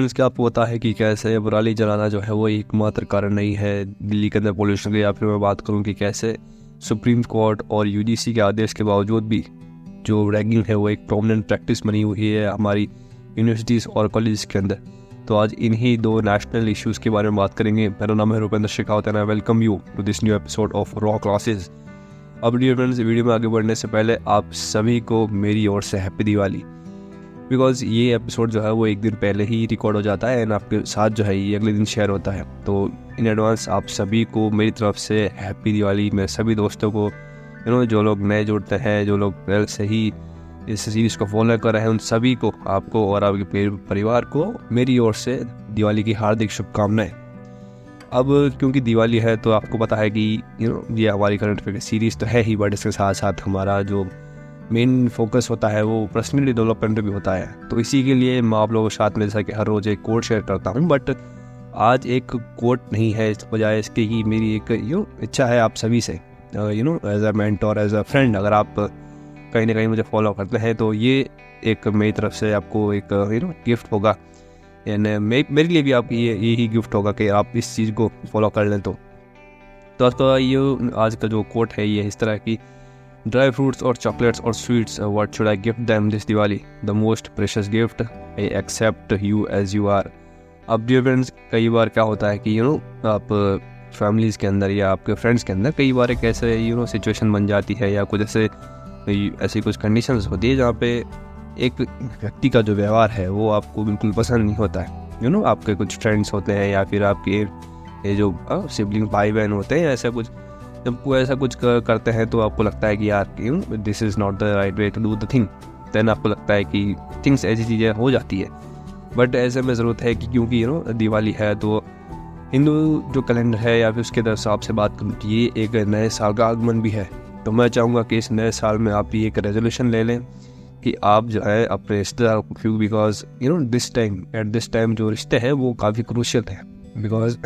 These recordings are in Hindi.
क्या आपको पता है कि कैसे पराली जलाना जो है वो एकमात्र कारण नहीं है दिल्ली के अंदर पोल्यूशन के, या फिर मैं बात करूं कि कैसे सुप्रीम कोर्ट और यूजीसी के आदेश के बावजूद भी जो रैगिंग है वो एक प्रोमिनेंट प्रैक्टिस बनी हुई है हमारी यूनिवर्सिटीज़ और कॉलेज के अंदर। तो आज इन्हीं दो नेशनल इश्यूज़ के बारे में बात करेंगे। मेरा नाम है Rupendra Shekhawat and I welcome you to this new episode of Raw classes. अब डियर फ्रेंड्स, वीडियो में आगे बढ़ने से पहले आप सभी को मेरी ओर से हैप्पी दिवाली, बिकॉज ये एपिसोड जो है वो एक दिन पहले ही रिकॉर्ड हो जाता है एंड आपके साथ जो है ये अगले दिन शेयर होता है। तो इन एडवांस आप सभी को मेरी तरफ से हैप्पी दिवाली। मेरे सभी दोस्तों को जो लोग नए जुड़ते हैं, जो लोग पहले से ही इस सीरीज़ को फॉलो कर रहे हैं, उन सभी को, आपको और आपके परिवार को मेरी ओर से दिवाली की हार्दिक शुभकामनाएं। अब क्योंकि दिवाली है तो आपको पता है कि ये हमारी करंट अफेयर सीरीज़ तो है ही, बट इसके साथ साथ हमारा जो मेन फोकस होता है वो पर्सनली डेवलपमेंट भी होता है। तो इसी के लिए मैं आप लोगों के साथ में जैसा कि हर रोज़ एक कोट शेयर करता हूँ, बट आज एक कोट नहीं है, इस बजाय इसके ही मेरी एक इच्छा है आप सभी से, as a mentor, as a friend, अगर आप कहीं ना कहीं मुझे फॉलो करते हैं तो ये एक मेरी तरफ से आपको एक गिफ्ट होगा एंड मेरे लिए भी आपकी यही गिफ्ट होगा कि आप इस चीज़ को फॉलो कर लें। तो आपका ये आज का जो कोट है ये इस तरह की, ड्राई फ्रूट्स और चॉकलेट्स और sweets, what should I gift them this Diwali, the most precious gift, I accept you as you are. अब डियर फ्रेंड्स, कई बार क्या होता है कि आप फैमिलीज़ के अंदर या आपके फ्रेंड्स के अंदर कई बार एक ऐसे सिचुएशन बन जाती है या कुछ ऐसी कुछ कंडीशंस होती है जहाँ पे एक व्यक्ति का जो व्यवहार है वो आपको बिल्कुल पसंद नहीं होता है। आपके कुछ फ्रेंड्स होते हैं या फिर आपके ये जो सिबलिंग भाई बहन होते हैं, ऐसा कुछ जब वो ऐसा कुछ करते हैं तो आपको लगता है कि यार this is not the right way to do the thing. Then आपको लगता है कि थिंग्स ऐसी चीज़ें हो जाती है, बट ऐसे में ज़रूरत है कि क्योंकि दिवाली है तो हिंदू जो कैलेंडर है या फिर उसके हिसाब से बात करूँ ये एक नए साल का आगमन भी है। तो मैं चाहूँगा कि इस नए साल में आप ये एक रेजोल्यूशन ले लें कि आप जो है अपने रिश्तेदारों को, क्यों, बिकॉज एट दिस टाइम जो रिश्ते हैं वो काफ़ी क्रूशियल है, because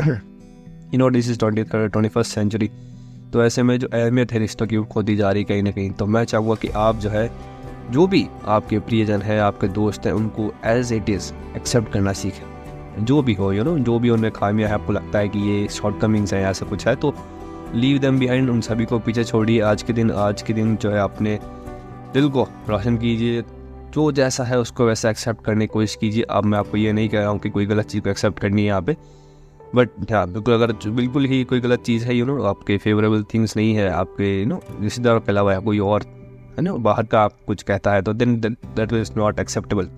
this is 21st century. तो ऐसे में जो अहमियत है रिश्तों की वो खोदी जा रही कहीं ना कहीं। तो मैं चाहूँगा कि आप जो है जो भी आपके प्रियजन है, आपके दोस्त हैं, उनको एज इट इज़ एक्सेप्ट करना सीखें। जो भी हो जो भी उनमें खामियां है, आपको लगता है कि ये शॉर्टकमिंग्स हैं, ऐसा कुछ है, तो लीव देम बिहाइंड, उन सभी को पीछे छोड़िए। आज के दिन जो है अपने दिल को रोशन कीजिए, जो जैसा है उसको वैसा एक्सेप्ट करने की कोशिश कीजिए। अब मैं आपको ये नहीं कह रहा हूँ कि कोई गलत चीज़ को एक्सेप्ट करनी है यहाँ पे, बट हाँ बिल्कुल, अगर बिल्कुल ही कोई गलत चीज़ है आपके फेवरेबल थिंग्स नहीं है, आपके रिश्तेदारों के अलावा कोई और है बाहर का आप कुछ कहता है, तो then that is not acceptable.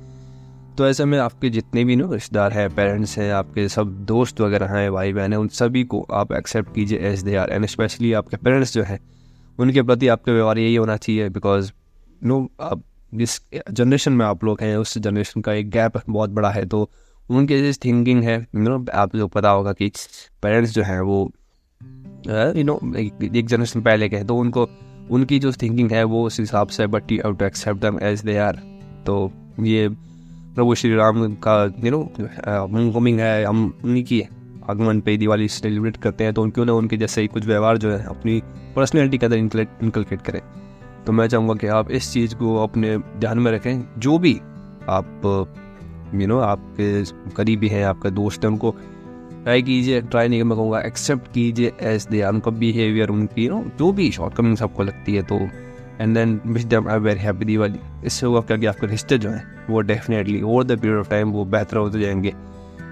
तो ऐसे में आपके जितने भी रिश्तेदार हैं, पेरेंट्स हैं, आपके सब दोस्त वगैरह हैं, भाई बहन हैं, उन सभी को आप एक्सेप्ट कीजिए as they are. And specially आपके पेरेंट्स जो हैं उनके प्रति आपका व्यवहार यही होना चाहिए, बिकॉज आप जिस जनरेशन में आप लोग हैं उस जनरेशन का एक गैप बहुत बड़ा है। तो उनके जिस थिंकिंग है आपको पता होगा कि पेरेंट्स जो हैं वो एक जनरेशन पहले के हैं, तो उनकी जो थिंकिंग है वो उस हिसाब से, but you have to accept them as they are. तो ये प्रभु श्री राम का होमकमिंग है, हम उन्हीं की आगमन पे दिवाली सेलिब्रेट करते हैं, तो क्यों ना उनके जैसे ही कुछ व्यवहार जो है अपनी पर्सनैलिटी के अंदर इनकलकेट करें। तो मैं चाहूँगा कि आप इस चीज़ को अपने ध्यान में रखें। जो भी आप आपके करीबी हैं, आपके दोस्त हैं, उनको ट्राई नहीं, मैं कहूँगा एक्सेप्ट कीजिए एज दे आर, उनका बिहेवियर, उनकी जो भी शॉर्टकमिंग्स आपको लगती है, तो and then wish them a very happy Diwali. इससे होगा क्या कि आपके रिश्ते जो हैं वो definitely over the period of time वो बेहतर होते जाएंगे,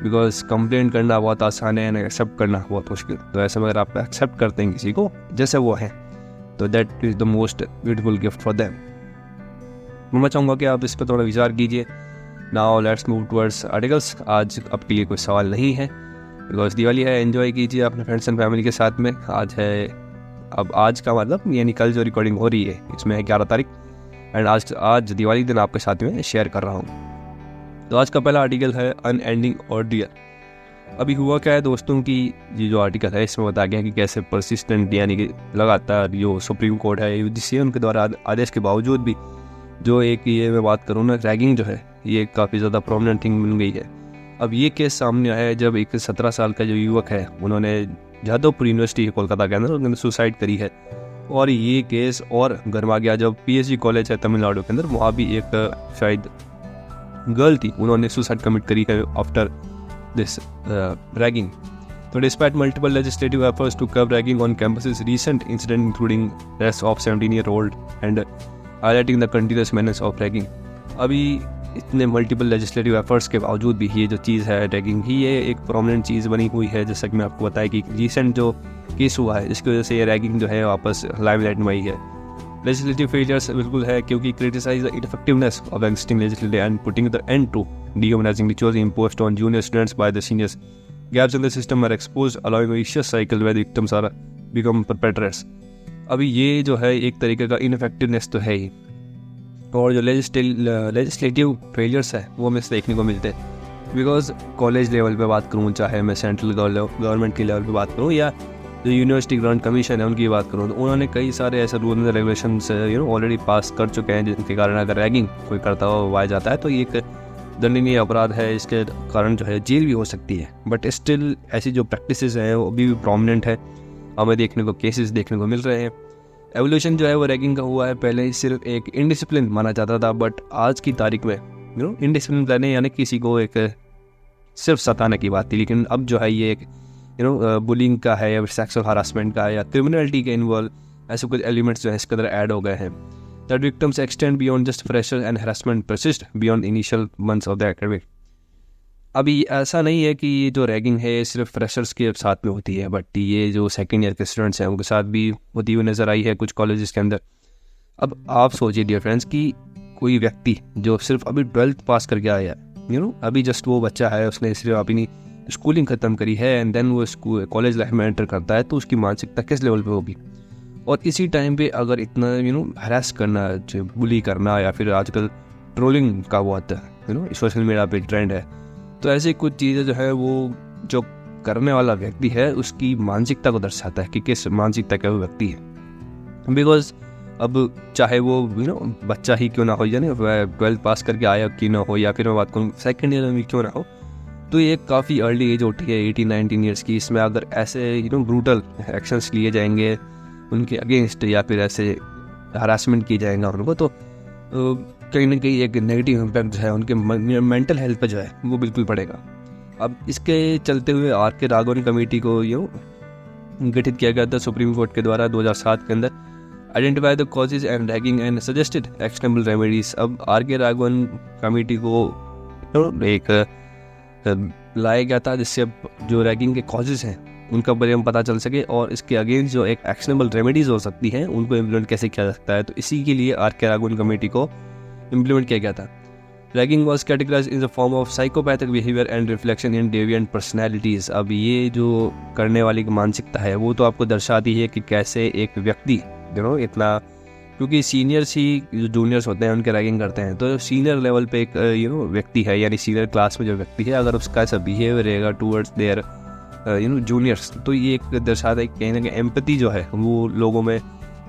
बिकॉज कंप्लेंट करना बहुत आसान है एंड एक्सेप्ट करना बहुत मुश्किल। तो ऐसे में अगर आप एक्सेप्ट करते हैं किसी को जैसे वो है, तो that is the most beautiful gift for them. मैं चाहूँगा कि आप इस पर थोड़ा विचार कीजिए। Now let's move towards articles. आज आपके लिए कोई सवाल नहीं है, बिकॉज दिवाली है, एंजॉय कीजिए अपने फ्रेंड्स एंड फैमिली के साथ में। आज का मतलब यानी कल जो रिकॉर्डिंग हो रही है इसमें है 11 तारीख, एंड आज दिवाली दिन आपके साथ में शेयर कर रहा हूँ। तो आज का पहला आर्टिकल है अनएंडिंग ऑर्डियर। अभी हुआ क्या है दोस्तों की, ये जो आर्टिकल है इसमें बताया गया कि कैसे परसिस्टेंट यानी कि लगातार जो सुप्रीम कोर्ट है यूजीसी उनके द्वारा आदेश के बावजूद भी जो एक ये मैं बात करूँ ना, रैगिंग जो है ये काफ़ी ज़्यादा प्रोमिनेंट थिंग बन गई है। अब ये केस सामने आया है जब एक 17 साल का जो युवक है उन्होंने जादवपुर यूनिवर्सिटी कोलकाता के अंदर उन्होंने सुसाइड करी है, और ये केस और गर्मा गया जब पीएचडी कॉलेज है तमिलनाडु के अंदर, वहाँ भी एक शायद गर्ल थी, उन्होंने सुसाइड कमिट करी है after this ragging. So despite multiple legislative efforts to curb ragging on campuses, recent incident including arrest of 17-year-old and highlighting the continuous menace of ragging. अभी इतने मल्टीपल लेजिस्लेटिव एफर्ट्स के बावजूद भी ये जो चीज़ है रैगिंग ही, ये एक प्रोमिनेंट चीज़ बनी हुई है. जैसा कि मैं आपको बताया कि रिसेंट जो केस हुआ है इसकी वजह से ये रैगिंग जो है वापस लाइमलाइट में आई है. लेजिस्लेटिव फेलियर्स बिल्कुल है, क्योंकि criticise the ineffectiveness of existing legislative and putting the end to dehumanizing rituals imposed on junior students by the seniors. Gaps in the system are exposed, allowing a vicious cycle where the victims are become perpetrators. अभी ये जो है एक तरीके का इनफेक्टिवनेस तो है ही, और जो लेजिस्लेटिव फेलियर्स है वो हमें देखने को मिलते हैं. बिकॉज कॉलेज लेवल पे बात करूँ, चाहे मैं सेंट्रल गवर्नमेंट के लेवल पे बात करूँ या जो यूनिवर्सिटी ग्रांट कमीशन है उनकी बात करूँ, तो उन्होंने कई सारे ऐसे rule and regulations already pass कर चुके हैं जिनके कारण अगर रैगिंग कोई करता हुआ पाया जाता है तो ये एक दंडनीय अपराध है. इसके कारण जो है जेल भी हो सकती है. बट स्टिल ऐसी जो प्रैक्टिसेस हैं वो अभी भी प्रोमिनेंट है, हमें देखने को केसेस देखने को मिल रहे हैं. एवोल्यूशन जो है वो रैगिंग का हुआ है. पहले सिर्फ एक इनडिसिप्लिन माना जाता था, बट आज की तारीख में इनडिसिप्लिन रहने यानी किसी को एक सिर्फ सताने की बात थी, लेकिन अब जो है ये एक बुलिंग का है या सेक्सुअल हरासमेंट का है या क्रिमिनलिटी के इन्वॉल्व ऐसे कुछ एलिमेंट्स जो है इसके अंदर ऐड हो गए हैं. That victims extend beyond just pressure and harassment persist beyond initial months of the academic. अभी ऐसा नहीं है कि ये जो रैगिंग है सिर्फ फ्रेशर्स के साथ में होती है, बट ये जो सेकेंड ईयर के स्टूडेंट्स हैं उनके साथ भी होती हुई नज़र आई है कुछ कॉलेजेस के अंदर. अब आप सोचिए डियर फ्रेंड्स कि कोई व्यक्ति जो सिर्फ अभी 12th पास करके आया है, अभी जस्ट वो बच्चा है, उसने सिर्फ अपनी स्कूलिंग ख़त्म करी है एंड देन वो कॉलेज लाइफ में एंटर करता है, तो उसकी मानसिकता किस लेवल पर होगी. और इसी टाइम पे अगर इतना हरास करना, बुली करना या फिर आजकल ट्रोलिंग का बहुत सोशल मीडिया पे ट्रेंड है, तो ऐसी कुछ चीज़ें जो है वो जो करने वाला व्यक्ति है उसकी मानसिकता को दर्शाता है कि किस मानसिकता का वो व्यक्ति है. बिकॉज अब चाहे वो बच्चा ही क्यों ना हो, यानी 12th पास करके आया क्यों ना हो, या फिर मैं बात करूँ सेकेंड ईयर में क्यों ना हो, तो ये काफ़ी अर्ली एज होती है 18-19 ईयर्स की. इसमें अगर ऐसे ब्रूटल एक्शंस लिए जाएंगे उनके अगेंस्ट या फिर ऐसे हरासमेंट किए जाएगा उनको, तो कहीं ना कहीं एक नेगेटिव इम्पैक्ट जो है उनके मेंटल हेल्थ पर जो है वो बिल्कुल पड़ेगा. अब इसके चलते हुए आर.के. राघवन कमेटी को गठित किया गया था सुप्रीम कोर्ट के द्वारा 2007 के अंदर. Identify the causes and ragging and suggested actionable remedies. अब आर.के. राघवन कमेटी को एक लाया गया था जिससे अब जो रैगिंग के कॉजेज हैं उनका बारे में पता चल सके और इसके अगेंस्ट जो एक एक्शनेबल रेमेडीज हो सकती हैं उनको इम्प्लीमेंट कैसे किया जा सकता है. तो इसी के लिए आर.के. राघवन कमेटी को इम्प्लीमेंट किया गया था. Ragging was categorised in the form of psychopathic behaviour and reflection in deviant personalities. अब ये जो करने वाली की मानसिकता है वो तो आपको दर्शाती है कि कैसे एक व्यक्ति इतना, क्योंकि सीनियर्स ही जो जूनियर्स होते हैं उनके रैगिंग करते हैं, तो सीनियर लेवल पे एक व्यक्ति है यानी सीनियर क्लास में जो व्यक्ति है अगर उसका ऐसा बिहेवियर रहेगा टूवर्ड्स देयर जूनियर्स, तो ये एक दर्शाता है कहीं ना कहीं एम्पैथी जो है वो लोगों में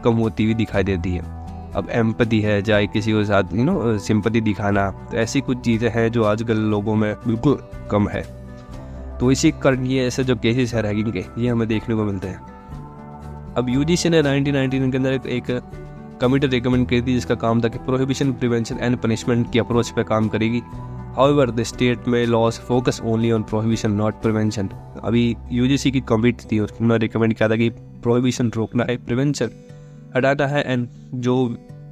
कम होती हुई दिखाई देती है. अब एम्पैथी है चाहे किसी के साथ सिंपैथी दिखाना, तो ऐसी कुछ चीज़ें हैं जो आजकल लोगों में बिल्कुल कम है. तो इसी कारण ये ऐसे जो केसेस है रैगिंग के ये हमें देखने को मिलते हैं. अब यूजीसी ने 1999 के अंदर एक कमेटी रिकमेंड की थी जिसका काम था कि प्रोहिबिशन, प्रिवेंशन एंड पनिशमेंट की अप्रोच पे काम करेगी. However, the state में laws focus only on prohibition, not prevention. अभी यूजीसी की कमेटी थी, उन्होंने रिकमेंड किया था कि प्रोहिबिशन रोकना है, प्रिवेंशन हटाना है एंड जो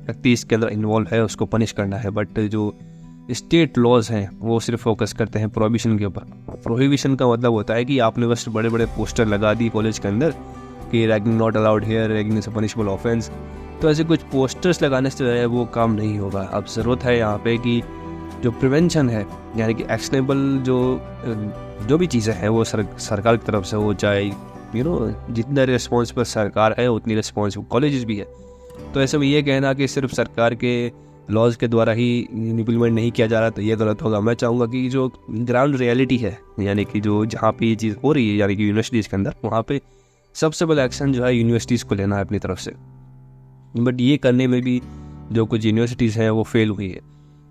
व्यक्ति इसके अंदर इन्वॉल्व है उसको पनिश करना है. बट जो स्टेट लॉज हैं वो सिर्फ फोकस करते हैं प्रोहिबिशन के ऊपर. प्रोहिबिशन का मतलब होता है कि आपने बस बड़े बड़े पोस्टर लगा दी कॉलेज के अंदर कि ragging not allowed here, ragging is a punishable offence. तो ऐसे कुछ पोस्टर्स लगाने से जो है वो काम नहीं होगा. अब ज़रूरत है यहाँ पे कि जो प्रिवेंशन है यानी कि एक्शनेबल जो भी चीज़ें हैं वो सरकार की तरफ से हो, चाहे जितना रिस्पॉन्सिबल सरकार है उतनी रिस्पॉन्सिबल कॉलेजेस भी है. तो ऐसे में ये कहना कि सिर्फ सरकार के लॉज के द्वारा ही इम्प्लीमेंट नहीं किया जा रहा तो ये गलत होगा. मैं चाहूँगा कि जो ग्राउंड रियलिटी है यानी कि जो जहाँ पे ये चीज़ हो रही है यानी कि यूनिवर्सिटीज़ के अंदर, वहाँ पे सबसे बड़ा एक्शन जो है यूनिवर्सिटीज़ को लेना है अपनी तरफ से. बट ये करने में भी जो कुछ यूनिवर्सिटीज़ हैं वो फेल हुई है.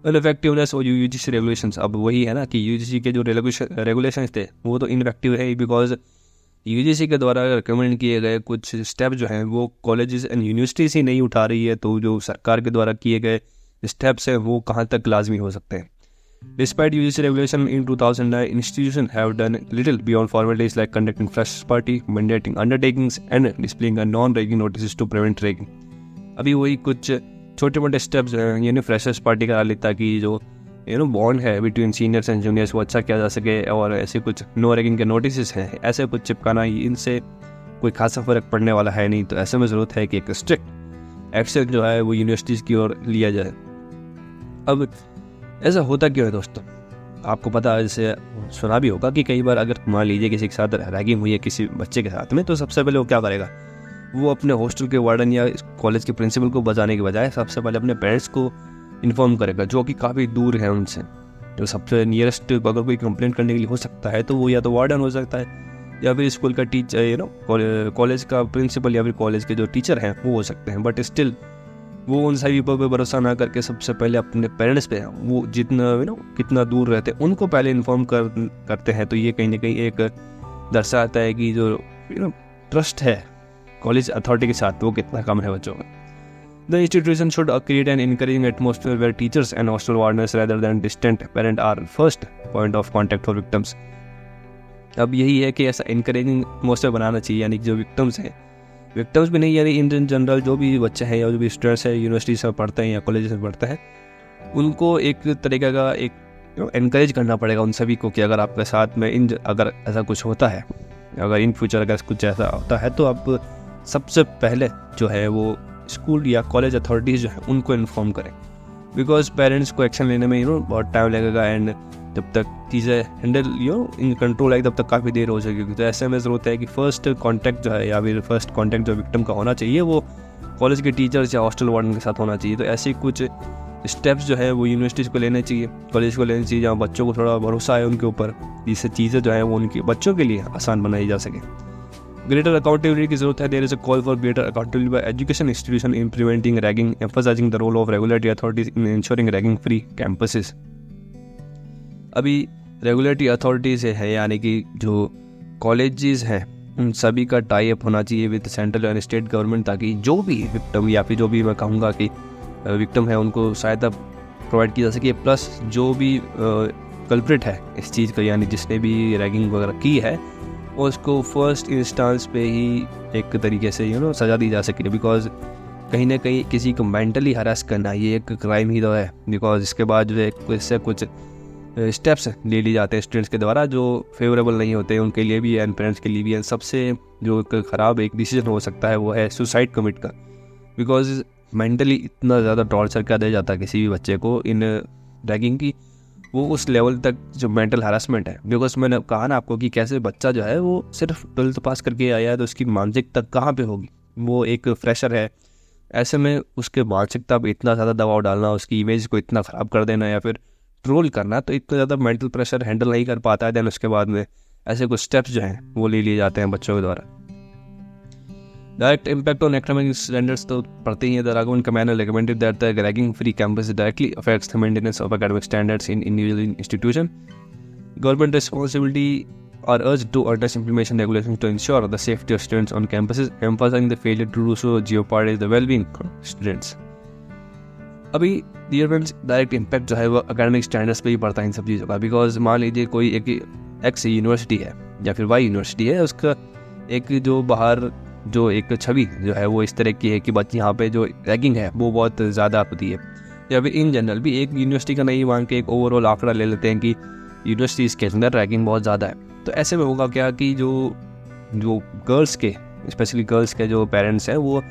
इनफेक्टिवनेस और यूजीसी रेगुलेशंस, अब वही है ना कि यूजीसी के जो रेगुलेशंस थे वो तो इनफेक्टिव है बिकॉज यूजीसी के द्वारा रिकमेंड किए गए कुछ स्टेप जो हैं वो कॉलेजेस एंड यूनिवर्सिटीज़ ही नहीं उठा रही है, तो जो सरकार के द्वारा किए गए स्टेप्स हैं वो कहाँ तक लाजमी हो सकते हैं. Despite UGC regulation in 2009, institutions have done little beyond formalities like conducting fresh party, mandating undertakings, and displaying a non-ragging notices to prevent ragging. अभी वही कुछ छोटे मोटे स्टेप्स यानी फ्रेशर्स पार्टी करा ली ताकि जो बॉन्ड है बिटवीन सीनियर्स एंड जूनियर्स वो अच्छा किया जा सके, और ऐसे कुछ नो रैगिंग के नोटिस हैं ऐसे कुछ चिपकाना, इनसे कोई खासा फ़र्क पड़ने वाला है नहीं। तो ऐसे में ज़रूरत है कि एक स्ट्रिक्ट एक्शन जो है वो यूनिवर्सिटीज़ की ओर लिया जाए। अब ऐसा होता क्यों है दोस्तों, आपको पता है, जैसे सुना भी होगा कि कई बार अगर मान लीजिए किसी के साथ रैगिंग हुई है किसी बच्चे के साथ में, तो सबसे पहले वो क्या करेगा, वो अपने हॉस्टल के वार्डन या कॉलेज के प्रिंसिपल को बजाने के बजाय सबसे पहले अपने पेरेंट्स को इन्फॉर्म करेगा, जो कि काफ़ी दूर है उनसे। जो सबसे नियरेस्ट अगर कोई कंप्लेंट करने के लिए हो सकता है तो वो या तो वार्डन हो सकता है, या फिर स्कूल का टीचर कॉलेज का प्रिंसिपल, या फिर कॉलेज के जो टीचर हैं वो हो सकते हैं। बट स्टिल वो उन सभी पर भरोसा ना करके सबसे पहले अपने पेरेंट्स पे वो जितना कितना दूर रहते हैं उनको पहले इन्फॉर्म करते हैं। तो ये कहीं ना कहीं एक दर्शाता है कि जो ट्रस्ट है कॉलेज अथॉरिटी के साथ वो कितना कम है बच्चों का। The institution should create an encouraging atmosphere where teachers and hostel wardens rather than distant parent are first point of contact for victims. अब यही है कि ऐसा encouraging atmosphere बनाना चाहिए, यानी जो victims हैं, victims भी नहीं, यानी इन जनरल जो भी बच्चे हैं या जो भी स्टूडेंट्स हैं यूनिवर्सिटी से पढ़ते हैं या कॉलेज में पढ़ते हैं, उनको एक तरीके का एक encourage करना पड़ेगा उन सभी को कि अगर आपके साथ में अगर ऐसा कुछ होता है, अगर इन फ्यूचर अगर कुछ ऐसा होता है तो आप सबसे पहले जो है वो स्कूल या कॉलेज अथॉरिटीज़ जो है उनको इन्फॉर्म करें, बिकॉज पेरेंट्स को एक्शन लेने में बहुत टाइम लगेगा, एंड जब तक चीज़ें हैंडल इन कंट्रोल आई तब तक काफ़ी देर हो जाएगी। तो ऐसे में ज़रूरत है कि फर्स्ट कांटेक्ट जो है या फिर फर्स्ट कांटेक्ट जो विक्टिम का होना चाहिए वो कॉलेज के टीचर्स या हॉस्टल वार्डन के साथ होना चाहिए। तो ऐसे कुछ स्टेप्स जो है वो यूनिवर्सिटीज़ को लेने चाहिए, कॉलेज को लेने चाहिए, जहाँ बच्चों को थोड़ा भरोसा है उनके ऊपर, जिससे चीज़ें जो है वो उनके बच्चों के लिए आसान बनाई जा सके। ग्रेटर अकाउंटेबिलिटी की जरूरत है। There is a call for greater accountability by education institution in preventing ragging, emphasising the role of regulatory authorities in ensuring ragging free campuses. अभी रेगुलेटरी अथॉरिटीज है, यानी कि जो कॉलेजेस हैं उन सभी का टाई अप होना चाहिए विद सेंट्रल और स्टेट गवर्नमेंट, ताकि जो भी विक्टिम या फिर जो भी मैं कहूँगा कि विक्टिम है उनको सहायता प्रोवाइड की जा सके, प्लस जो भी कल्प्रिट है इस चीज़ का, यानी जिसने भी रैगिंग वगैरह की है उसको फर्स्ट इंस्टेंस पे ही एक तरीके से सज़ा दी जा सके। बिकॉज कहीं ना कहीं किसी को मेंटली हरास करना ये एक क्राइम ही तो है, बिकॉज इसके बाद जो है इससे कुछ स्टेप्स ले लिए जाते हैं स्टूडेंट्स के द्वारा जो फेवरेबल नहीं होते उनके लिए भी एंड पेरेंट्स के लिए भी। सबसे जो एक ख़राब एक डिसीजन हो सकता है वो है सुसाइड कमिट का, बिकॉज मेंटली इतना ज़्यादा टॉर्चर कर दिया जाता है किसी भी बच्चे को इन रैगिंग की, वो उस लेवल तक जो मेंटल हरासमेंट है। बिकॉज मैंने कहा ना आपको कि कैसे बच्चा जो है वो सिर्फ 12th पास करके आया है तो उसकी मानसिकता कहाँ पे होगी, वो एक फ्रेशर है। ऐसे में उसके मानसिकता पर इतना ज़्यादा दबाव डालना, उसकी इमेज को इतना ख़राब कर देना या फिर ट्रोल करना, तो इतना ज़्यादा मेंटल प्रेशर हैंडल नहीं कर पाता है। देन उसके बाद में ऐसे कुछ स्टेप्स जो हैं वो ले लिए जाते हैं बच्चों के द्वारा। Direct impact on academic standards तो पढ़ते ही है। The Raghavan committee recommended that the ragging free campus directly affects the maintenance of academic standards in individual institution. Government responsibility are urged to address implementation regulations to ensure the safety of students on campuses, emphasizing the failure to do so jeopardize the well-being of students. अभी डियर फ्रेंड्स डायरेक्ट इम्पैक्ट जो है वो एकेडमिक स्टैंडर्ड्स पे ही पड़ता है इन सब चीज़ों का। बिकॉज मान लीजिए कोई एक एक्स यूनिवर्सिटी है या फिर वाई यूनिवर्सिटी है, उसका एक जो बाहर जो एक छवि जो है वो इस तरह की है कि बच्चे यहाँ पे जो रैगिंग है वो बहुत ज़्यादा होती है, या फिर इन जनरल भी एक यूनिवर्सिटी का नहीं मान के एक ओवरऑल आंकड़ा ले लेते हैं कि यूनिवर्सिटीज़ के अंदर रैगिंग बहुत ज़्यादा है। तो ऐसे में होगा क्या कि जो गर्ल्स के स्पेशली गर्ल्स के जो पेरेंट्स हैं वो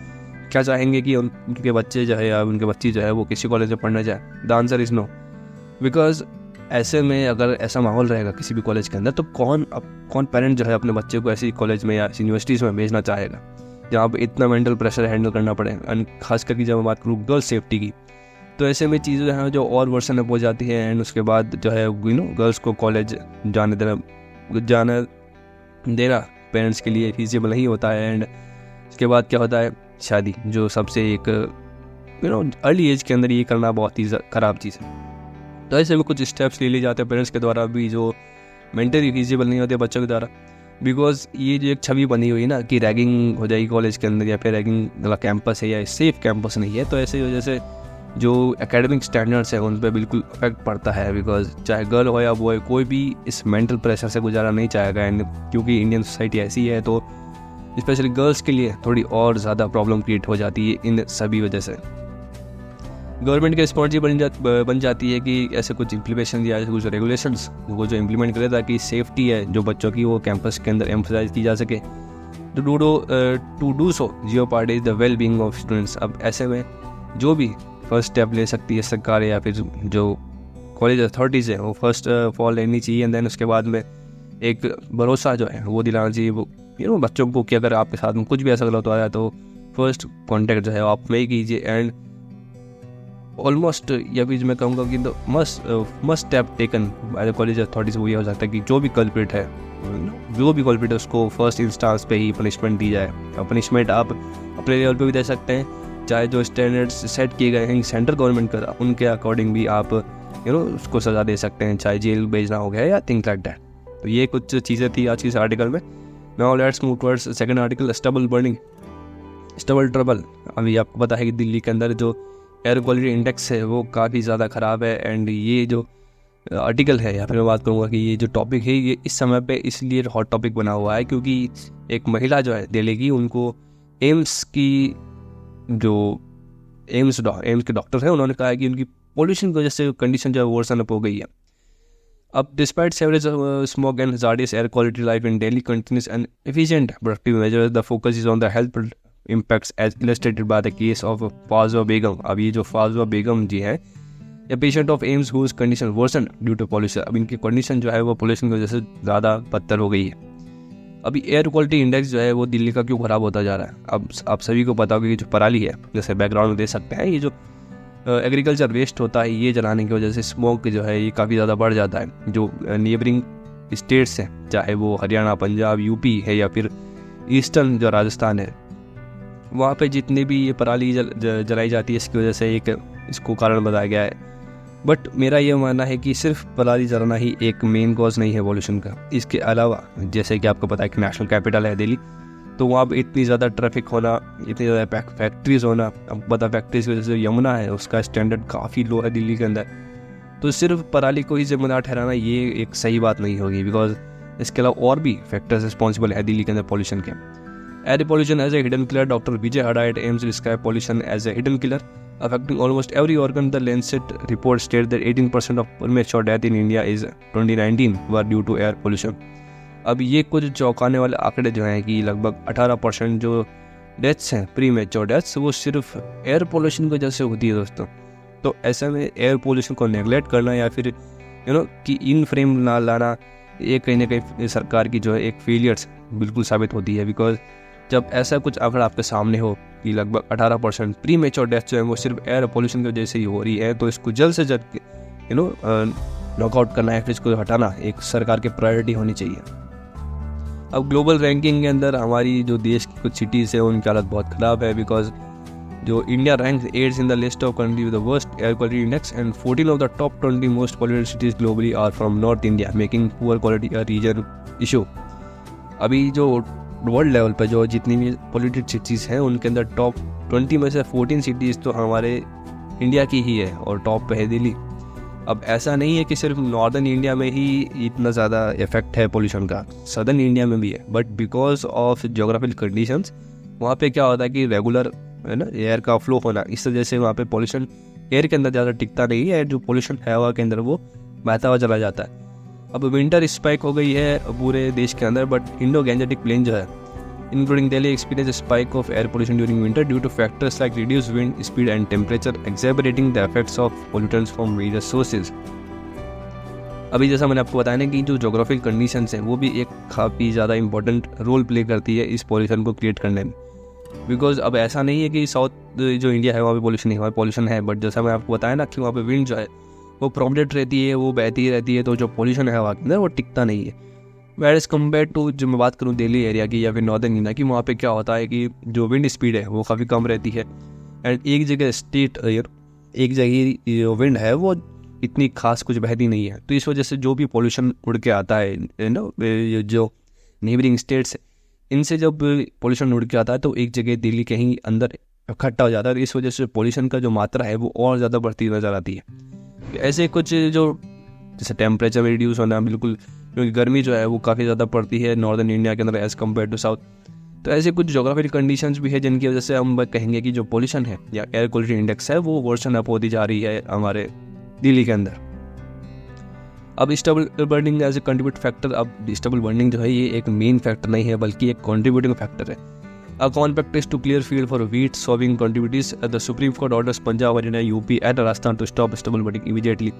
क्या चाहेंगे कि उनके बच्चे जो है या उनके बच्ची जो है वो किसी कॉलेज में पढ़ने जाए। The answer is no. Because ऐसे में अगर ऐसा माहौल रहेगा किसी भी कॉलेज के अंदर तो कौन पेरेंट जो है अपने बच्चे को ऐसी कॉलेज में या यूनिवर्सिटीज़ में भेजना चाहेगा जहाँ पर इतना मेंटल प्रेशर हैंडल करना पड़े। एंड खास करके जब मैं बात करूँ गर्ल्स सेफ्टी की, तो ऐसे में चीज़ें जो हैं जो और वर्सन अप हो जाती है। एंड उसके बाद जो है गर्ल्स को कॉलेज जाने देना पेरेंट्स के लिए फीजिबल नहीं होता है। एंड इसके बाद क्या होता है, शादी, जो सबसे एक अर्ली एज के अंदर ये करना बहुत ही ख़राब चीज़ है। तो ऐसे में कुछ स्टेप्स ले लिए जाते हैं पेरेंट्स के द्वारा भी जो मेंटली फीजिबल नहीं होते बच्चों के द्वारा। बिकॉज ये जो एक छवि बनी हुई ना कि रैगिंग हो जाएगी कॉलेज के अंदर या फिर रैगिंग वाला कैंपस है या सेफ कैंपस नहीं है, तो ऐसे वजह से जो एकेडमिक स्टैंडर्ड्स है उन पर बिल्कुल इफेक्ट पड़ता है, बिकॉज चाहे गर्ल हो या बॉय, कोई भी इस मेंटल प्रेशर से गुजारा नहीं चाहेगा। एंड क्योंकि इंडियन सोसाइटी ऐसी है तो स्पेशली गर्ल्स के लिए थोड़ी और ज़्यादा प्रॉब्लम क्रिएट हो जाती है इन सभी वजह से। गवर्नमेंट की रिस्पॉन्सिबिलिटी बन जाती है कि ऐसे कुछ इम्प्लीमेशन या ऐसे कुछ रेगुलेशंस वो जो इम्प्लीमेंट करे ताकि सेफ्टी है जो बच्चों की वो कैंपस के अंदर एम्फसाइज की जा सके। To do so geo party is the well being of students. अब ऐसे में जो भी फर्स्ट स्टेप ले सकती है सरकार या फिर जो कॉलेज अथॉरिटीज़ है वो फर्स्ट फॉल लेनी चाहिए। एंड देन उसके बाद में एक भरोसा जो है वो दिलाना चाहिए वो बच्चों को कि अगर आपके साथ में कुछ भी ऐसा गलत हो रहा है तो फर्स्ट कॉन्टैक्ट जो है आप में ही कीजिए। एंड ऑलमोस्ट या फिर मैं कहूँगा कि the must step taken by the college authorities वो ये हो सकता है कि जो भी कल्प्रिट है उसको फर्स्ट इंस्टांस पे ही पनिशमेंट दी जाए। पनिशमेंट आप अपने लेवल पे भी दे सकते हैं, चाहे जो स्टैंडर्ड्स सेट किए गए हैं सेंट्रल गवर्नमेंट का उनके अकॉर्डिंग भी आप उसको सज़ा दे सकते हैं, चाहे जेल भेजना हो गया या थिंग्स लाइक दैट। तो ये कुछ चीज़ें थी आज की इस आर्टिकल में। Now let's move towards second article, stubble trouble. अभी आपको पता है कि दिल्ली के अंदर जो एयर क्वालिटी इंडेक्स है वो काफ़ी ज़्यादा ख़राब है। एंड ये जो आर्टिकल है या फिर मैं बात करूँगा कि ये जो टॉपिक है ये इस समय पे इसलिए हॉट टॉपिक बना हुआ है क्योंकि एक महिला जो है दिल्ली की, उनको एम्स के डॉक्टर है, उन्होंने कहा है कि उनकी पोल्यूशन की वजह से कंडीशन जो है वर्सन अप हो गई है। अब despite sewerage smoke and hazardous air quality life in daily continuous and efficient productive measures, the focus is on the health impacts as illustrated by the case of Fazwa Begum। अब ये जो फाजवा बेगम जी है या patient of AIIMS whose condition worsened due to pollution। अब इनकी कंडीशन जो है वो पोल्यूशन की वजह से ज़्यादा बदतर हो गई है। अभी एयर क्वालिटी इंडेक्स जो है वो दिल्ली का क्यों ख़राब होता जा रहा है? अब आप सभी को पता होगा कि जो पराली है, जैसे बैकग्राउंड में दे सकते हैं, ये जो एग्रीकल्चर वेस्ट होता है ये जलाने की वजह से स्मोक जो है ये काफ़ी ज़्यादा बढ़ जाता है। जो नेबरिंग स्टेट्स हैं, चाहे वो हरियाणा, पंजाब, यूपी है या फिर ईस्टर्न जो राजस्थान है, वहाँ पे जितनी भी ये पराली जलाई जाती है इसकी वजह से इसको कारण बताया गया है। बट मेरा ये मानना है कि सिर्फ पराली जलाना ही एक मेन कॉज नहीं है पॉल्यूशन का। इसके अलावा जैसे कि आपको पता है कि नेशनल कैपिटल है दिल्ली, तो वहाँ पर इतनी ज़्यादा ट्रैफिक होना, इतनी ज़्यादा फैक्ट्रीज़ होना। अब पता फैक्ट्रीज़ की वजह से यमुना है उसका स्टैंडर्ड काफ़ी लो है दिल्ली के अंदर, तो सिर्फ पराली को ही जिम्मेदार ठहराना ये एक सही बात नहीं होगी, बिकॉज इसके अलावा और भी फैक्टर्स रिस्पॉन्सिबल है दिल्ली के अंदर पॉल्यूशन के। Air pollution as a hidden killer, Dr. Vijay Hada at AIIMS described pollution as a hidden killer affecting almost every organ. The Lancet report states that 18% of premature death in India is 2019 were due to air pollution। अब ये कुछ चौंकाने वाले आंकड़े जो हैं कि लगभग 18% जो डेथ्स हैं, प्रीमेच्योर डेथ्स, वो सिर्फ एयर पोल्यूशन की वजह से होती है दोस्तों। तो ऐसे में एयर पोल्यूशन को नेगलेक्ट करना या फिर कि इन फ्रेम ना लाना, ये कहीं ना कहीं सरकार की जो है एक फेलियर्स बिल्कुल साबित होती है। बिकॉज जब ऐसा कुछ आंकड़ा आपके सामने हो कि लगभग 18% प्री मेच्योर डेथ जो है वो सिर्फ एयर पोल्यूशन की वजह से ही हो रही है, तो इसको जल्द से जल्द नॉकआउट करना है, फिर इसको हटाना एक सरकार की प्रायोरिटी होनी चाहिए। अब ग्लोबल रैंकिंग के अंदर हमारी जो देश की कुछ सिटीज़ है उनकी हालत बहुत ख़राब है, बिकॉज जो India ranks 8th in the list of country with the worst air quality index and 14 of the top 20 most polluted cities globally are from north India, making poor quality a region issue. अभी जो वर्ल्ड लेवल पर जो जितनी भी पॉल्यूटेड सिटीज़ हैं उनके अंदर टॉप 20 में से 14 सिटीज़ तो हमारे इंडिया की ही है और टॉप पे है दिल्ली। अब ऐसा नहीं है कि सिर्फ नॉर्दर्न इंडिया में ही इतना ज़्यादा इफेक्ट है पोल्यूशन का, सदर्न इंडिया में भी है, but because of geographical conditions वहाँ पे क्या होता है कि रेगुलर है ना एयर का फ्लो होना, इस वजह से वहाँ पे पोल्यूशन एयर के अंदर ज़्यादा टिकता नहीं है, जो पोल्यूशन है हवा के अंदर वो बहता हुआ चला जाता है। अब विंटर स्पाइक हो गई है पूरे देश के अंदर, बट इंडो गैंजेटिक प्लेन जो है including Delhi experienced a spike of air pollution during winter due to factors like reduced wind speed and temperature, exacerbating the effects of pollutants from various sources। अभी जैसा मैंने आपको बताया ना कि जो जोग्राफिकल कंडीशंस हैं वो भी एक काफ़ी ज़्यादा इंपॉर्टेंट रोल प्ले करती है इस पॉल्यूशन को क्रिएट करने में। बिकॉज अब ऐसा नहीं है कि साउथ जो इंडिया है वहाँ पे पॉल्यूशन नहीं, वहाँ पॉल्यूशन है, बट जैसा मैं आपको बताया ना कि वहाँ पे विंड जो है वो प्रोमिनेंट रहती है, वो बहती रहती है, तो जो पॉल्यूशन है वहाँ के अंदर वो टिकता नहीं है। वेयर एज कम्पेयर टू जो मैं बात करूँ दिल्ली एरिया की या फिर नॉर्दर्न इंडिया की, वहाँ पे क्या होता है कि जो विंड स्पीड है वो काफ़ी कम रहती है एंड एक जगह जो विंड है वो इतनी खास कुछ बहती नहीं है, तो इस वजह से जो भी पॉल्यूशन उड़ के आता है ना जो नेबरिंग स्टेट्स है इनसे जब पॉल्यूशन उड़ के आता है तो एक जगह दिल्ली के ही अंदर इकट्ठा हो जाता है, इस वजह से पोल्यूशन का जो मात्रा है वो और ज़्यादा बढ़ती नज़र आती है। ऐसे कुछ जो जैसे टेम्परेचर में रिड्यूस होना बिल्कुल, क्योंकि गर्मी जो है वो काफ़ी ज़्यादा पड़ती है नॉर्दर्न इंडिया के अंदर एज़ कम्पेयर टू साउथ। तो ऐसे कुछ जोग्राफिकल कंडीशंस भी है जिनकी वजह से हम कहेंगे कि जो पोल्यूशन है या एयर क्वालिटी इंडेक्स है वो वर्सन अप होती जा रही है हमारे दिल्ली के अंदर। अब stubble burning as a contribute factor, अब स्टबल बर्निंग जो है ये एक मेन फैक्टर नहीं है बल्कि एक कंट्रीब्यूटिंग फैक्टर है। A common practice to clear field for wheat sowing contributors, the Supreme Court orders Punjab, Haryana, UP and Rajasthan to stop stubble burning immediately।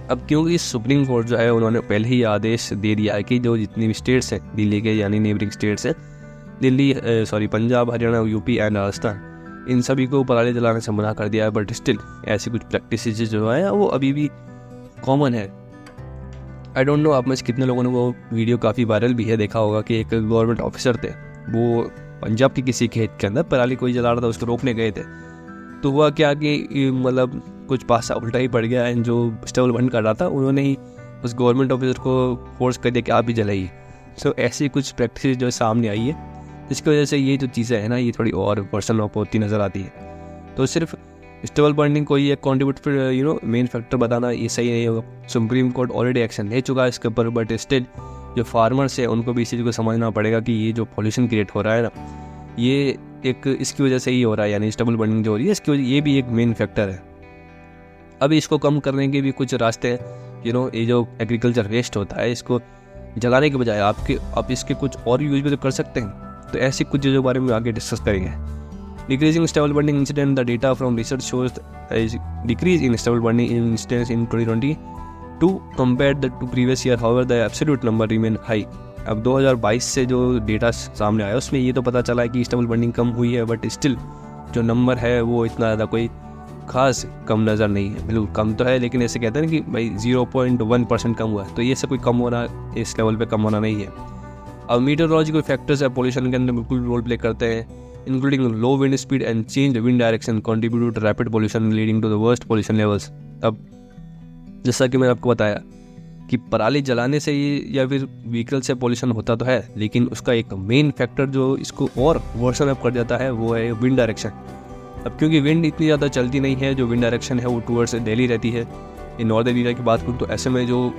अब क्योंकि सुप्रीम कोर्ट जो है उन्होंने पहले ही आदेश दे दिया है कि जो जितनी भी स्टेट्स हैं दिल्ली के यानी नेबरिंग स्टेट्स हैं पंजाब, हरियाणा, यूपी एंड राजस्थान, इन सभी को पराली जलाने से मना कर दिया है। बट स्टिल ऐसी कुछ प्रैक्टिसेस जो है वो अभी भी कॉमन है। आई डोंट नो आप में से कितने लोगों ने वो वीडियो काफ़ी वायरल भी है देखा होगा कि एक गवर्नमेंट ऑफिसर थे, वो पंजाब के किसी खेत के अंदर पराली कोई जला रहा था, उसको रोकने गए थे। तो हुआ क्या कि मतलब कुछ पासा उल्टा ही पड़ गया एंड जो स्टबल बंद कर रहा था उन्होंने ही उस गवर्नमेंट ऑफिसर को फोर्स कर दिया कि आप भी जलाइए। सो ऐसी कुछ प्रैक्टिस जो सामने आई है जिसकी वजह से ये जो चीज़ें हैं ना ये थोड़ी और वर्सन अप होती नज़र आती है। तो सिर्फ स्टबल बर्निंग को ये कॉन्ट्रीब्यूट मेन फैक्टर बताना ये सही नहीं होगा। सुप्रीम कोर्ट ऑलरेडी एक्शन ले चुका है इसके ऊपर, बट स्टिल जो फार्मर्स है उनको भी इस चीज़ को समझना पड़ेगा कि ये जो पॉल्यूशन क्रिएट हो रहा है ना ये एक इसकी वजह से ही हो रहा है, यानी स्टबल बर्निंग जो हो रही है इसकी वजह ये भी एक मेन फैक्टर है। अब इसको कम करने के भी कुछ रास्ते हैं। ये जो एग्रीकल्चर वेस्ट होता है इसको जलाने के बजाय आप इसके कुछ और यूज भी तो कर सकते हैं। तो ऐसी कुछ चीज़ों के बारे में आगे डिस्कस करेंगे। Decreasing stubble burning incident, the data from research shows decrease in stubble burning incidents in 2022 compared to previous year, however the absolute number remain high। अब 2022 से जो डेटा सामने आया उसमें ये तो पता चला है कि स्टबल बर्निंग कम हुई है, बट स्टिल जो नंबर है वो इतना ज़्यादा कोई खास कम नज़र नहीं है। बिल्कुल कम तो है लेकिन ऐसे कहते हैं ना कि भाई 0.1% कम हुआ है, तो ये से कोई कम होना इस लेवल पे कम होना नहीं है। अब मीटरोलॉजिकल फैक्टर्स है पोल्यूशन के अंदर बिल्कुल रोल प्ले करते हैं, including low wind speed and change wind direction contribute to rapid pollution leading to the worst pollution levels. अब जैसा कि मैंने आपको बताया कि पराली जलाने से या फिर व्हीकल से पोल्यूशन होता तो है, लेकिन उसका एक मेन फैक्टर जो इसको और वर्सन अप कर जाता है वो है विंड डायरेक्शन। अब क्योंकि विंड इतनी ज़्यादा चलती नहीं है, जो विंड डायरेक्शन है वो टूवर्ड्स दिल्ली रहती है। इन नॉर्दर्न एरिया की बात करूँ तो ऐसे में जो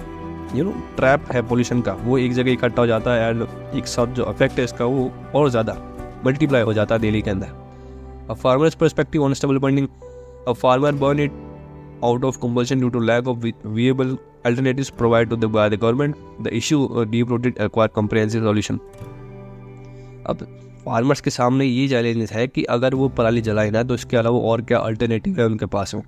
ट्रैप है पोल्यूशन का वो एक जगह इकट्ठा हो जाता है एंड एक साथ जो इफेक्ट है इसका वो और ज़्यादा मल्टीप्लाई हो जाता है दिल्ली के अंदर। अब farmers perspective on stubble burning, a farmer burn it out of compulsion due to lack of viable alternatives provided by the government. The issue deep-rooted require comprehensive solution। अब फार्मर्स के सामने ये चैलेंज है कि अगर वो पराली जलाए ना तो इसके अलावा और क्या अल्टरनेटिव है उनके पास में।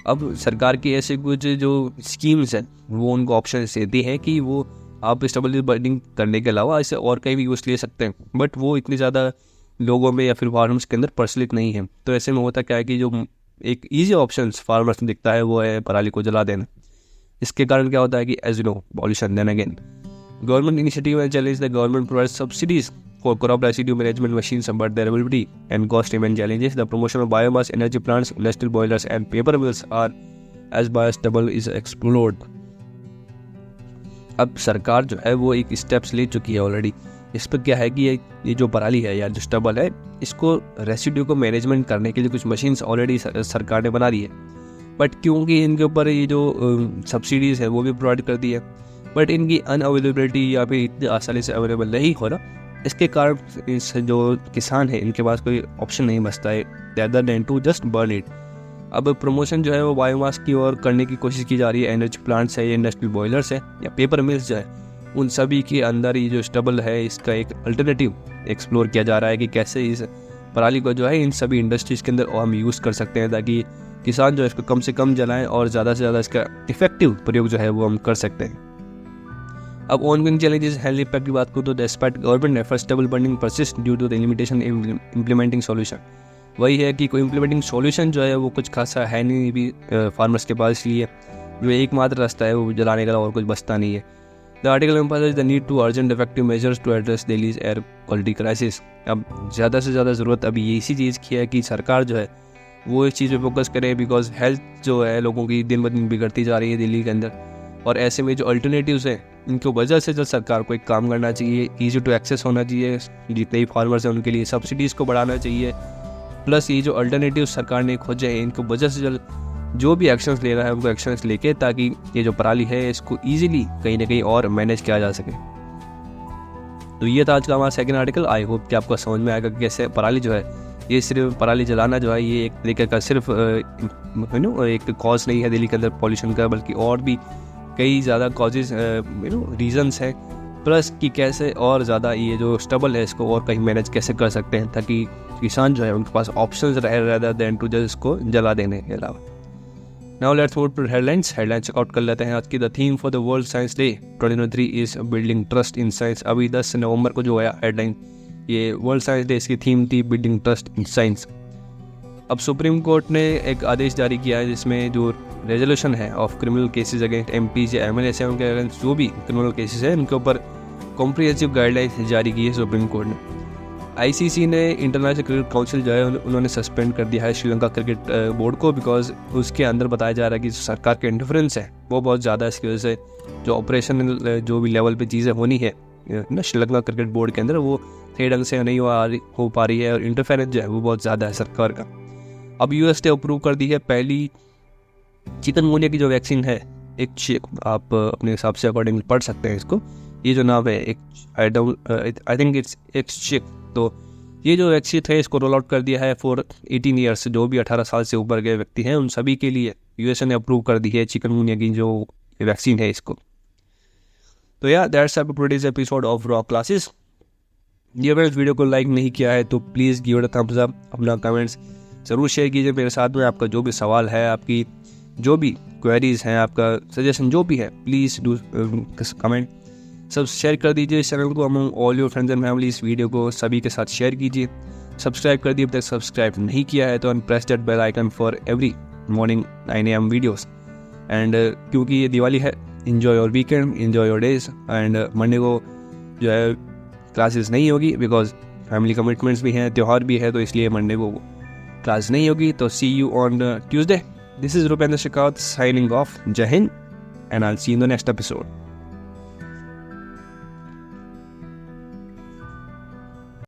अब सरकार की ऐसे कुछ जो स्कीम्स हैं वो उनको ऑप्शन देती हैं कि वो आप स्टबल बर्निंग करने के अलावा इसे और कहीं भी यूज़ ले सकते हैं, बट वो इतनी ज़्यादा लोगों में या फिर फार्मर्स के अंदर प्रचलित नहीं है। तो ऐसे में होता क्या है कि जो एक ईजी ऑप्शन फार्मर्स में दिखता है वो है पराली को जला देना। इसके कारण क्या होता है कि as you know pollution then again government initiative and challenge, the government provides subsidies for crop residue management machines but their availability and cost remain challenges. The promotion of biomass energy plants, industrial boilers and paper mills are as biostable is explored. अब सरकार जो है वो एक स्टेप्स ले चुकी है ऑलरेडी। इस पर क्या है कि ये जो पराली है या जो स्टबल है इसको रेसिड्यू को मैनेजमेंट करने के लिए कुछ मशीन्स ऑलरेडी सरकार ने बना दी है, बट क्योंकि इनके ऊपर ये जो सब्सिडीज़ है वो भी प्रोवाइड कर दी है, बट इनकी अनअवेलेबिलिटी या फिर इतनी आसानी से अवेलेबल नहीं हो रहा। इसके कारण इस जो किसान है इनके पास कोई ऑप्शन नहीं बचता है other than to just burn it. अब प्रमोशन जो है वो बायोमास की ओर करने की कोशिश की जा रही है। एनर्जी प्लांट्स है या इंडस्ट्रियल बॉयलर्स है या पेपर मिल्स जो है उन सभी के अंदर ये जो स्टबल है इसका एक अल्टरनेटिव एक्सप्लोर किया जा रहा है कि कैसे इस पराली को जो है इन सभी इंडस्ट्रीज़ के अंदर हम यूज़ कर सकते हैं ताकि किसान जो है इसको कम से कम जलाएं और ज़्यादा से ज़्यादा इसका इफेक्टिव प्रयोग जो है वो हम कर सकते हैं। अब ऑनगोइंग चैलेंजेस हेल्थ इम्पैक्ट की बात करूँ तो despite government efforts stubble burning persist due to the limitation in implementing solution. वही है कि कोई इम्प्लीमेंटिंग सॉल्यूशन जो है वो कुछ खासा है नहीं भी फार्मर्स के पास, इसलिए जो एकमात्र रास्ता है वो जलाने का और कुछ बचता नहीं है। The article emphasizes the need to urgent effective measures to address Delhi's air quality crisis। अब ज़्यादा से ज़्यादा ज़रूरत अभी ये इसी चीज़ की है कि सरकार जो है वो इस चीज़ पे फोकस करे, बिकॉज हेल्थ जो है लोगों की दिन ब दिन बिगड़ती जा रही है दिल्ली के अंदर। और ऐसे में जो अल्टरनेटिव्स हैं इनकी वजह से जो सरकार को एक काम करना चाहिए, ईजी टू एक्सेस होना चाहिए, जितने भी फार्मर्स हैं उनके लिए सब्सिडीज़ को बढ़ाना चाहिए प्लस ये जो अल्टरनेटिव सरकार ने खोजे हैं इनको वजह से जल्द जो भी एक्शंस ले रहा है उनको एक्शंस लेके, ताकि ये जो पराली है इसको ईजिली कहीं ना कहीं और मैनेज किया जा सके। तो ये था आज का हमारा सेकंड आर्टिकल। आई होप कि आपको समझ में आएगा कि कैसे पराली जो है, ये सिर्फ पराली जलाना जो है ये एक तरीके का सिर्फ एक कॉज नहीं है दिल्ली के अंदर पॉल्यूशन का, बल्कि और भी कई ज़्यादा कॉजेज रीजंस हैं। प्लस कि कैसे और ज़्यादा ये जो स्टबल है इसको और कहीं मैनेज कैसे कर सकते हैं, ताकि किसान जो है उनके पास ऑप्शंस रहे रेदर देन टू जस्ट इसको जला देने के अलावा। Now let's move to headlines checkout कर लेते हैं आज की। The theme for the world science day 2023 is building trust in science. अभी 10 नवंबर को जो है हेडलाइन, ये वर्ल्ड साइंस डे इसकी थीम थी बिल्डिंग ट्रस्ट इन साइंस। अब सुप्रीम कोर्ट ने एक आदेश जारी किया है जिसमें जो रेजोल्यूशन है of criminal cases against MPs या एमएलए उनके अगेंस्ट जो भी क्रिमिनल केसेस है उनके ऊपर कॉम्प्रिहेंसिव गाइडलाइंस जारी की है सुप्रीम कोर्ट ने। आईसीसी ने इंटरनेशनल क्रिकेट काउंसिल जो है उन्होंने सस्पेंड कर दिया है श्रीलंका क्रिकेट बोर्ड को, बिकॉज उसके अंदर बताया जा रहा है कि सरकार के इंटरफेरेंस है वो बहुत ज़्यादा है। इसकी वजह से जो ऑपरेशनल जो भी लेवल पे चीज़ें होनी है ना श्रीलंका क्रिकेट बोर्ड के अंदर वो सही ढंग से नहीं हो पा रही है, और इंटरफेरेंस जो है वो बहुत ज़्यादा है सरकार का। अब यूएस ने अप्रूव कर दी है पहली चिकनगुनिया की जो वैक्सीन है, एक चिक, आप अपने हिसाब से अकॉर्डिंग पढ़ सकते हैं इसको, ये जो नाम है एक आई थिंक इट्स एक्स चिक। तो ये जो वैक्सीन है इसको रोल आउट कर दिया है फॉर 18 ईयर्स, जो भी 18 साल से ऊपर के व्यक्ति हैं उन सभी के लिए यूएसए ने अप्रूव कर दी है चिकनगुनिया की जो वैक्सीन है इसको। तो या that's up today's episode of rock classes. ये अगर इस वीडियो को लाइक नहीं किया है तो please give it a thumbs up, अपना कमेंट्स ज़रूर शेयर कीजिए मेरे साथ में। आपका जो भी सवाल है, आपकी जो भी क्वेरीज हैं, आपका सजेशन जो भी है, प्लीज़ डू कमेंट, सब शेयर कर दीजिए इस चैनल को among all your friends and family. इस वीडियो को सभी के साथ शेयर कीजिए, सब्सक्राइब कर दिए अब तक सब्सक्राइब नहीं किया है तो press that bell icon for every morning 9 AM videos. And क्योंकि ये दिवाली है, enjoy your weekend, enjoy your days. And Monday को जो है क्लासेस नहीं होगी बिकॉज फैमिली कमिटमेंट्स भी हैं, त्यौहार भी है, तो इसलिए मंडे को क्लास नहीं होगी। तो see you on Tuesday. This is Rupendra Shekhawat signing off. जय हिंद and I will see you in the next episode.